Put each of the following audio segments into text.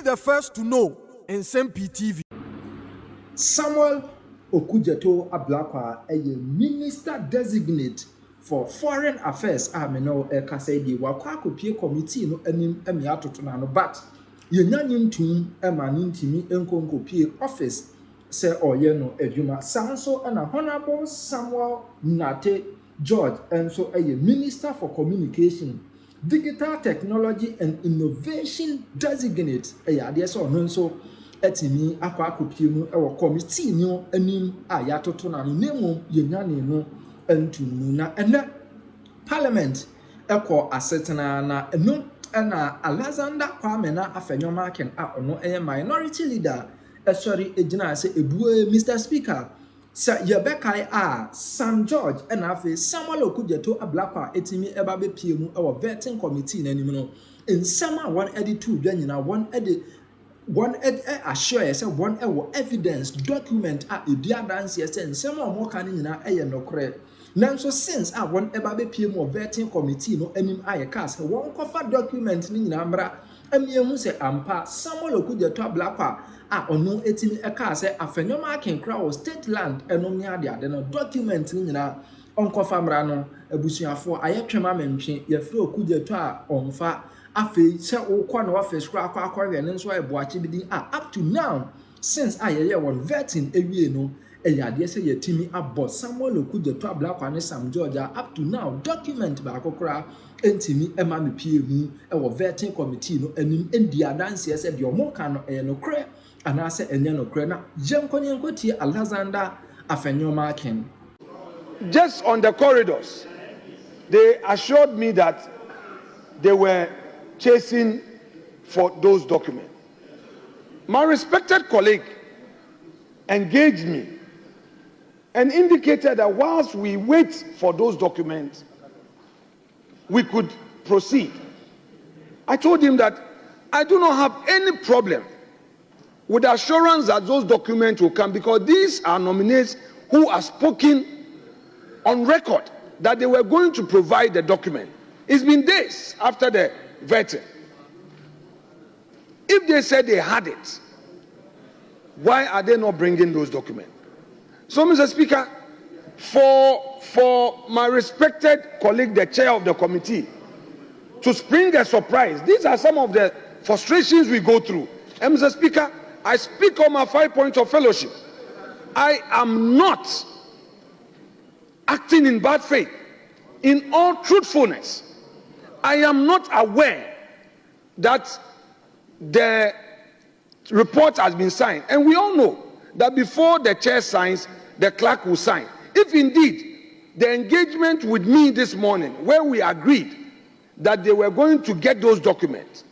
the first to know in Nsem-Pii TV. Samuel Okudzeto Ablakwa, a minister designate for foreign affairs, Kasedi, Wakakopie committee no emiato tonano, but yenanyim tum emanintimi enkonkopie office se oyeno eduma. Sanso and a honorable Samuel Nate George, and so a minister for communication, digital technology and innovation designate, so no etimi akopie mu ewo committee no anim a yatoto na no nemu yenyane no antumu na ene parliament ekọ asetena na eno na Alexander Kwame na afenyoma ken a ono minority leader esori ejina ase ebue Mr. Speaker sa yebekai a Sam George na afi Samuel Okudzeto Ablakwa etimi eba be pie mu ewo vetting committee na anim no nsema 182 dwanyina 1 assure say one evidence document a dance say some more can nyina nokre nanso since one eba be pie mu vetting committee no anim cast one cover document ni nyina mbra amiemu say ampa Samuel Okudzeto Ablakwa ono etimi cast say afenyoma akenkra o state land enom ni ade no document ni nyina onkofa mbra no abusuafo ayetwema mentwe yefre Okudzeto onfa afi se ukwa no office kra akwa nso eboachi bidin up to now since ayeye won vetting ewie no eyade se yetimi abo Samuel Okudzeto Ablakwa ne Sam George up to now document ba akokra entimi ema me pie hu e vetting committee no anim endi adanse se de omo ka no no kre anase enye no kre na yenkonyenkotie Alexander afenyoma ken. Just on the corridors, they assured me that they were chasing for those documents. My respected colleague engaged me and indicated that whilst we wait for those documents, we could proceed. I told him that I do not have any problem with the assurance that those documents will come, because these are nominees who are spoken on record that they were going to provide the document. It's been days after the vetting. If they said they had it, why are they not bringing those documents? So, Mr. Speaker, for my respected colleague, the chair of the committee, to spring a surprise, these are some of the frustrations we go through. And Mr. Speaker, I speak on my 5 points of fellowship. I am not acting in bad faith. In all truthfulness, I am not aware that the report has been signed. And we all know that before the chair signs, the clerk will sign. If indeed the engagement with me this morning, where we agreed that they were going to get those documents,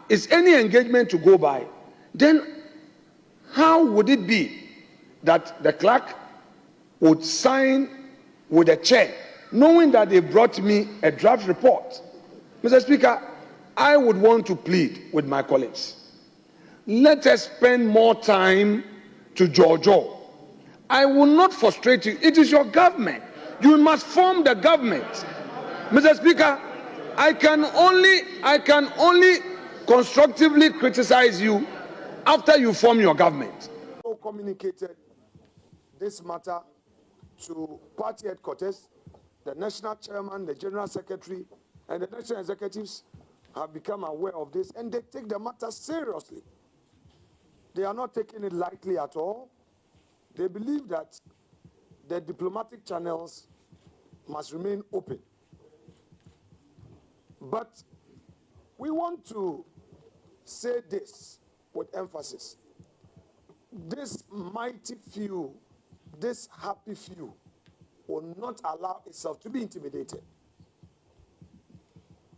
is any engagement to go by, then how would it be that the clerk would sign with the chair, knowing that they brought me a draft report? Mr. Speaker, I would want to plead with my colleagues. Let us spend more time to Jojo. I will not frustrate you. It is your government. You must form the government. Mr. Speaker, I can only constructively criticize you after you form your government. I communicated this matter to party headquarters. The national chairman, the general secretary, and the national executives have become aware of this, and they take the matter seriously. They are not taking it lightly at all. They believe that the diplomatic channels must remain open. But we want to say this with emphasis. This mighty few, this happy few, will not allow itself to be intimidated.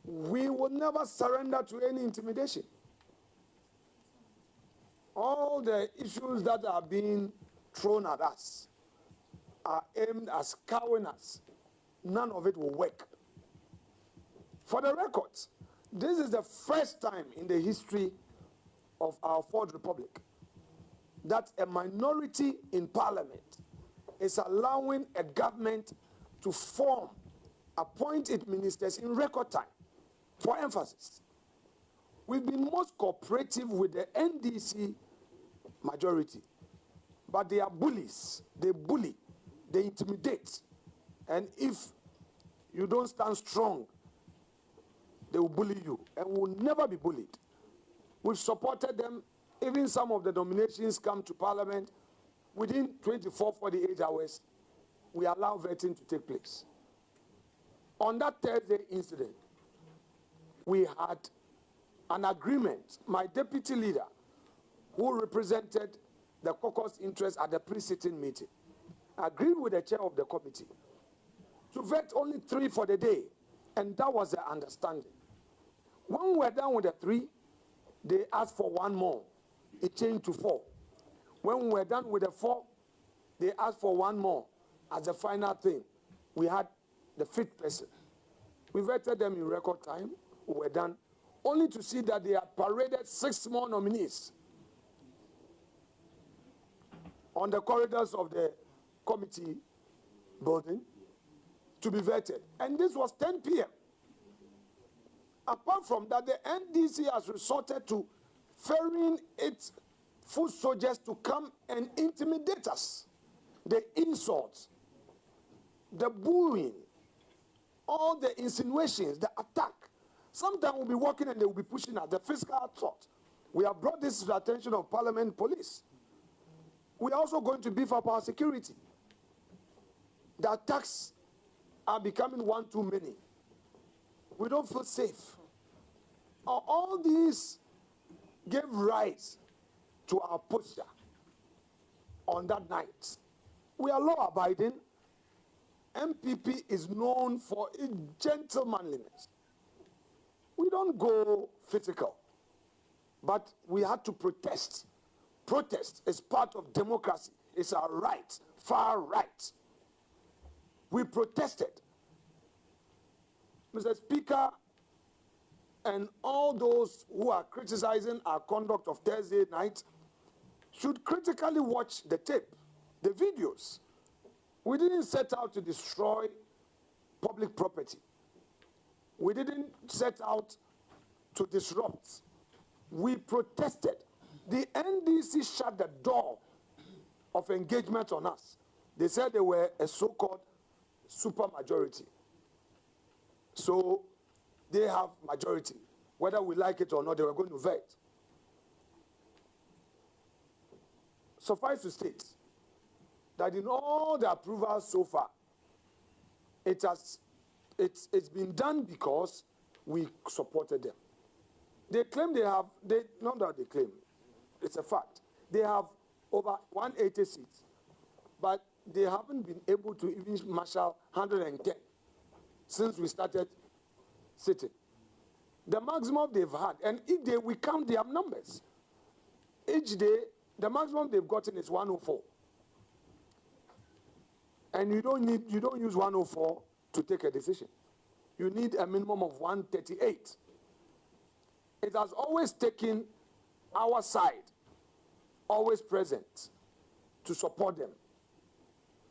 We will never surrender to any intimidation. All the issues that are being thrown at us are aimed at cowing us. None of it will work. For the record, this is the first time in the history of our Fourth Republic that a minority in parliament is allowing a government to appoint its ministers in record time. For emphasis, We've been most cooperative with the NDC majority, but they are bullies. They bully, they intimidate, and if you don't stand strong, they will bully you, and we will never be bullied. We've supported them. Even some of the nominations come to Parliament within 24, 48 hours. We allow vetting to take place. On that Thursday incident, we had an agreement. My deputy leader, who represented the caucus interest at the pre-sitting meeting, agreed with the chair of the committee to vet only 3 for the day, and that was the understanding. When we were done with the 3, they asked for 1 more. It changed to 4. When we were done with the 4, they asked for 1 more. As the final thing, we had the 5th person. We vetted them in record time. We were done, only to see that they had paraded 6 more nominees on the corridors of the committee building to be vetted. And this was 10 p.m. Apart from that, the NDC has resorted to ferrying its foot soldiers to come and intimidate us. The insults, the bullying, all the insinuations, the attack. Sometimes we'll be walking and they will be pushing us. The fiscal thought. We have brought this to the attention of Parliament Police. We are also going to beef up our security. The attacks are becoming one too many. We don't feel safe. All these gave rise to our posture on that night. We are law-abiding. MPP is known for its gentlemanliness. We don't go physical, but we had to protest. Protest is part of democracy. It's our right, far right. We protested. Mr. Speaker, and all those who are criticizing our conduct of Thursday night should critically watch the tape, the videos. We didn't set out to destroy public property. We didn't set out to disrupt. We protested. The NDC shut the door of engagement on us. They said they were a so-called supermajority. So they have majority. Whether we like it or not, they were going to vet. Suffice to state that in all the approvals so far, it's been done because we supported them. They claim not that they claim, it's a fact. They have over 180 seats, but they haven't been able to even marshal 110 since we started sitting. The maximum they've had, and each day we count their numbers. Each day, the maximum they've gotten is 104. And you don't use 104 to take a decision. You need a minimum of 138. It has always taken our side, always present, to support them.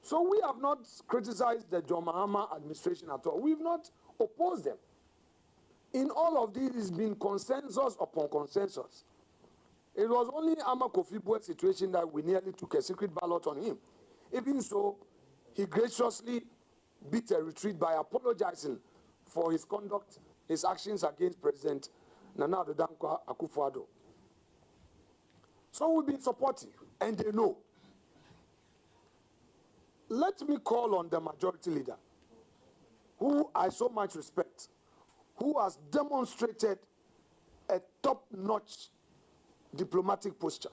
So we have not criticized the John Mahama administration at all. We've not opposed them. In all of this, it's been consensus upon consensus. It was only Ama Kofi Buet's situation that we nearly took a secret ballot on him. Even so, he graciously beat a retreat by apologizing for his conduct, his actions against President Nana Addo Dankwa Akufo-Addo. So we've been supportive, and they know. Let me call on the majority leader, who I so much respect, who has demonstrated a top-notch diplomatic posture,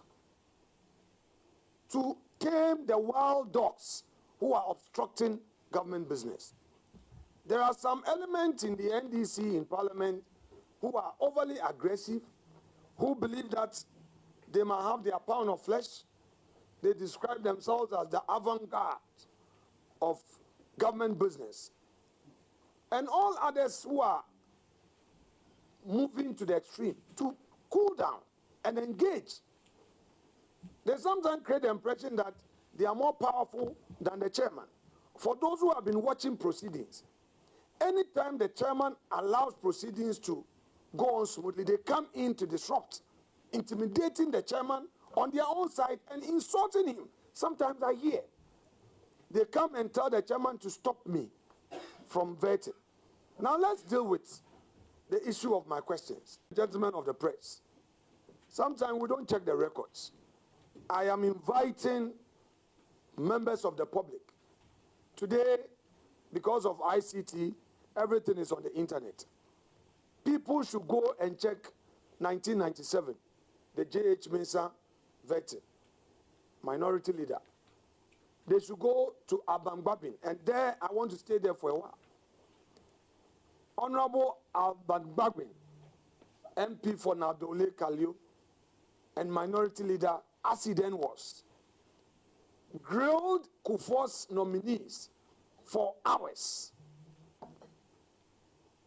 to tame the wild dogs who are obstructing government business. There are some elements in the NDC in Parliament who are overly aggressive, who believe that they might have their pound of flesh. They describe themselves as the avant-garde of government business. And all others who are moving to the extreme to cool down and engage. They sometimes create the impression that they are more powerful than the chairman. For those who have been watching proceedings, anytime the chairman allows proceedings to go on smoothly, they come in to disrupt, intimidating the chairman on their own side and insulting him. Sometimes I hear they come and tell the chairman to stop me from vetting. Now let's deal with the issue of my questions. Gentlemen of the press, sometimes we don't check the records. I am inviting members of the public. Today, because of ICT, everything is on the internet. People should go and check 1997, the J.H. Mensah vetting, minority leader. They should go to Bagbin, and there I want to stay there for a while. Honorable Bagbin, MP for Nadole Kalio, and minority leader Ay3de was, grilled Kufuor's nominees for hours.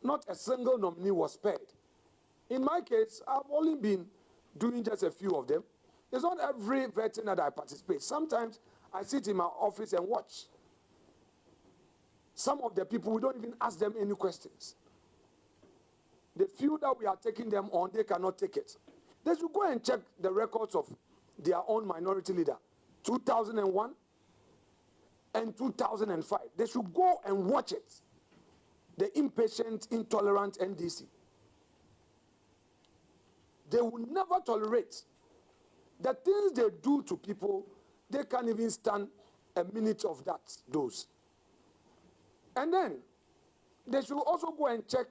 Not a single nominee was spared. In my case, I've only been doing just a few of them. It's not every vetting that I participate. Sometimes I sit in my office and watch. Some of the people, we don't even ask them any questions. The few that we are taking them on, they cannot take it. They should go and check the records of their own minority leader, 2001 and 2005. They should go and watch it. The impatient, intolerant NDC. They will never tolerate the things they do to people. They can't even stand a minute of that, those. And then they should also go and check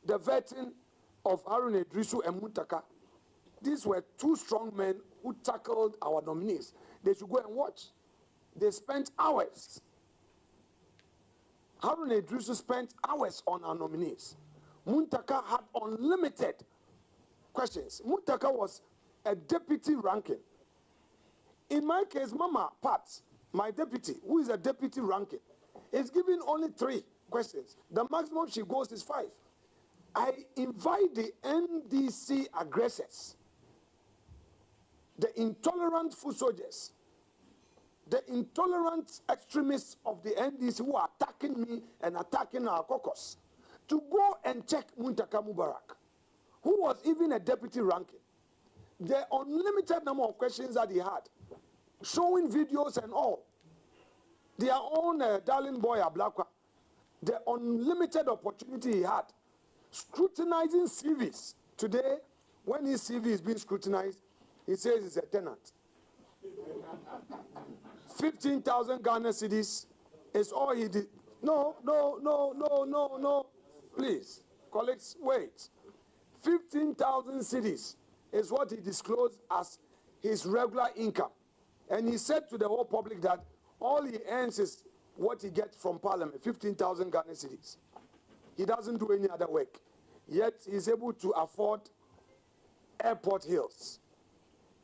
the vetting of Ay3de and Muntaka. These were two strong men who tackled our nominees. They should go and watch. They spent hours. Ay3de spent hours on our nominees. Muntaka had unlimited questions. Muntaka was a deputy ranking. In my case, Mama Pat, my deputy, who is a deputy ranking, is given only 3 questions. The maximum she goes is 5. I invite the NDC aggressors, the intolerant foot soldiers, the intolerant extremists of the NDC who are attacking me and attacking our caucus, to go and check Muntaka Mubarak, who was even a deputy ranking. The unlimited number of questions that he had, showing videos and all. Their own darling boy Ablakwa, the unlimited opportunity he had, scrutinizing CVs. Today, when his CV is being scrutinized, he says he's a tenant. 15,000 Ghana cedis is all he did. No. Please, colleagues, wait. 15,000 cedis is what he disclosed as his regular income. And he said to the whole public that all he earns is what he gets from Parliament, 15,000 Ghana cedis. He doesn't do any other work. Yet he's able to afford airport hills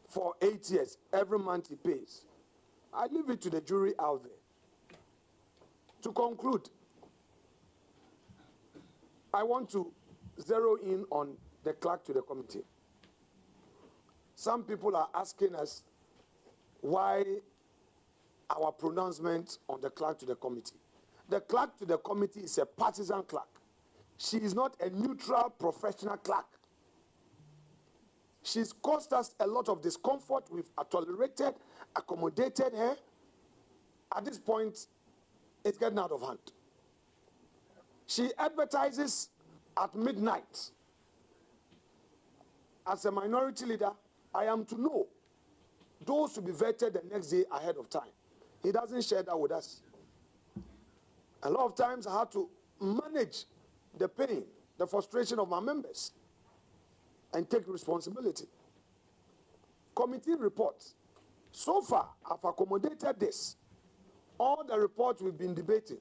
for 8 years. Every month he pays. I leave it to the jury out there. To conclude, I want to zero in on the clerk to the committee. Some people are asking us why our pronouncement on the clerk to the committee. The clerk to the committee is a partisan clerk. She is not a neutral professional clerk. She's caused us a lot of discomfort. We've tolerated, accommodated her. At this point, it's getting out of hand. She advertises at midnight. As a minority leader, I am to know those to be vetted the next day ahead of time. He doesn't share that with us. A lot of times I have to manage the pain, the frustration of my members and take responsibility. Committee reports. So far, I've accommodated this. All the reports we've been debating,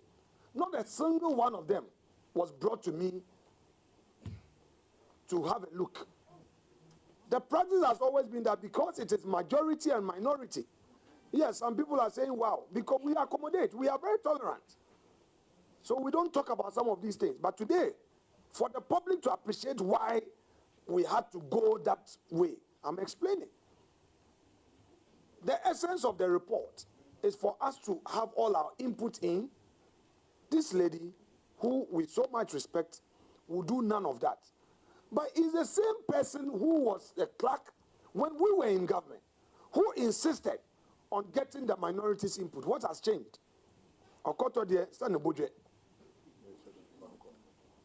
not a single one of them was brought to me to have a look. The practice has always been that because it is majority and minority, yes, some people are saying, wow, because we accommodate, we are very tolerant. So we don't talk about some of these things. But today, for the public to appreciate why we had to go that way, I'm explaining. The essence of the report is for us to have all our input in. This lady, who with so much respect, will do none of that. But it's the same person who was the clerk when we were in government, who insisted on getting the minorities' input. What has changed? Okoto de stand budget.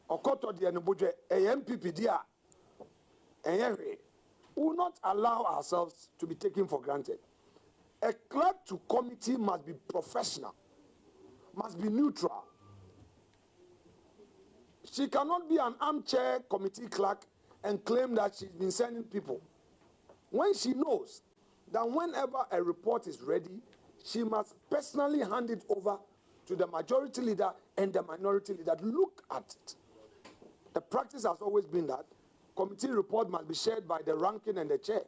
Okoto de budget. MPP dia. We will not allow ourselves to be taken for granted. A clerk to committee must be professional, must be neutral. She cannot be an armchair committee clerk and claim that she's been sending people. When she knows that whenever a report is ready, she must personally hand it over to the majority leader and the minority leader. Look at it. The practice has always been that committee report must be shared by the ranking and the chair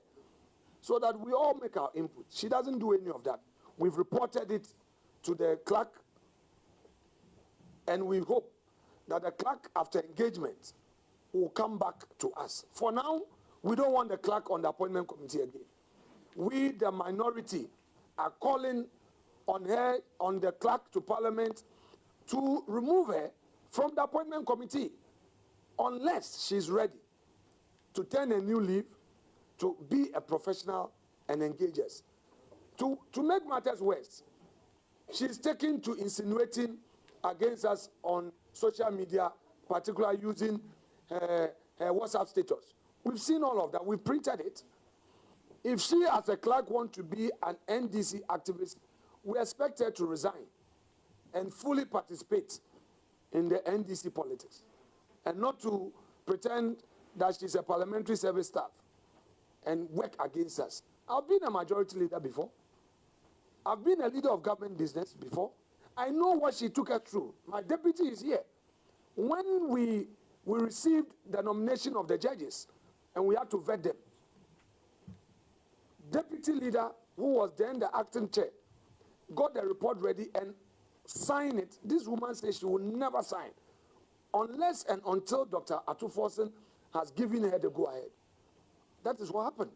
so that we all make our input. She doesn't do any of that. We've reported it to the clerk, and we hope that the clerk, after engagement, will come back to us. For now, we don't want the clerk on the appointment committee again. We, the minority, are calling on her, on the clerk to Parliament, to remove her from the appointment committee unless she's ready to turn a new leaf, to be a professional and engage us. To make matters worse, she's taken to insinuating against us on social media, particularly using her WhatsApp status. We've seen all of that. We've printed it. If she, as a clerk, wants to be an NDC activist, we expect her to resign and fully participate in the NDC politics, and not to pretend that she's a parliamentary service staff and work against us. I've been a majority leader before. I've been a leader of government business before. I know what she took us through. My deputy is here. When we received the nomination of the judges and we had to vet them, deputy leader, who was then the acting chair, got the report ready and signed it. This woman says she will never sign unless and until Dr. Atu-Forson has given her the go-ahead. That is what happened.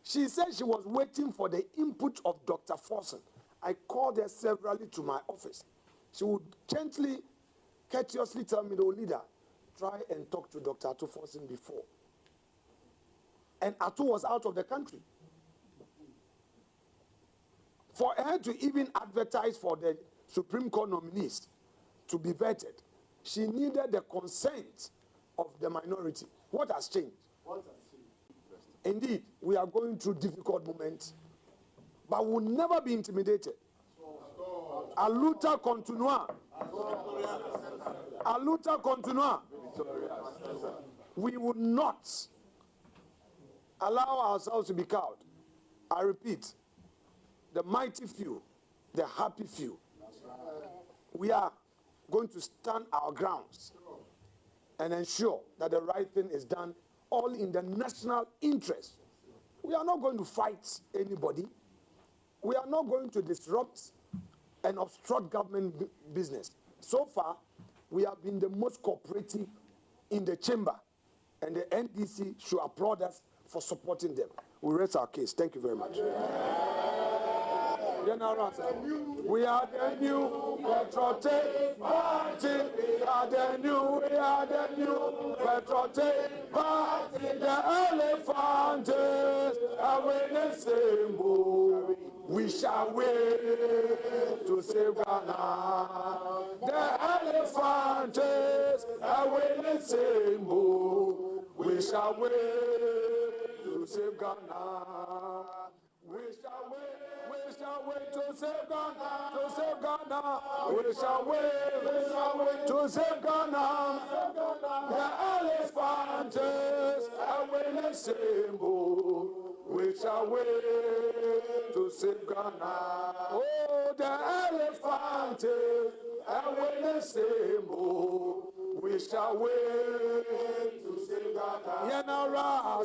She said she was waiting for the input of Dr. Forson. I called her severally to my office. She would gently, courteously tell me, "The leader, try and talk to Dr. Atu-Forson before." And Atu was out of the country. For her to even advertise for the Supreme Court nominees to be vetted, she needed the consent of the minority. What has changed? Indeed, we are going through difficult moments, but we will never be intimidated. A luta continua. A luta continua. We will not allow ourselves to be cowed. I repeat, the mighty few, the happy few. We are going to stand our grounds and ensure that the right thing is done, all in the national interest. We are not going to fight anybody. We are not going to disrupt and obstruct government business. So far, we have been the most cooperative in the chamber, and the NDC should applaud us for supporting them. We rest our case. Thank you very much. We are the new patriotic party. We are the new patriotic party. The elephant is away the symbol. We shall wait to save Ghana. The elephant is away the symbol. We shall wait to save Ghana. We shall wait to save Ghana, to save Ghana. We shall wait to save Ghana. The elephant is away the symbol. We shall wait to save Ghana. Oh, the elephant is away the symbol. We shall wait to save Ghana. Yenara,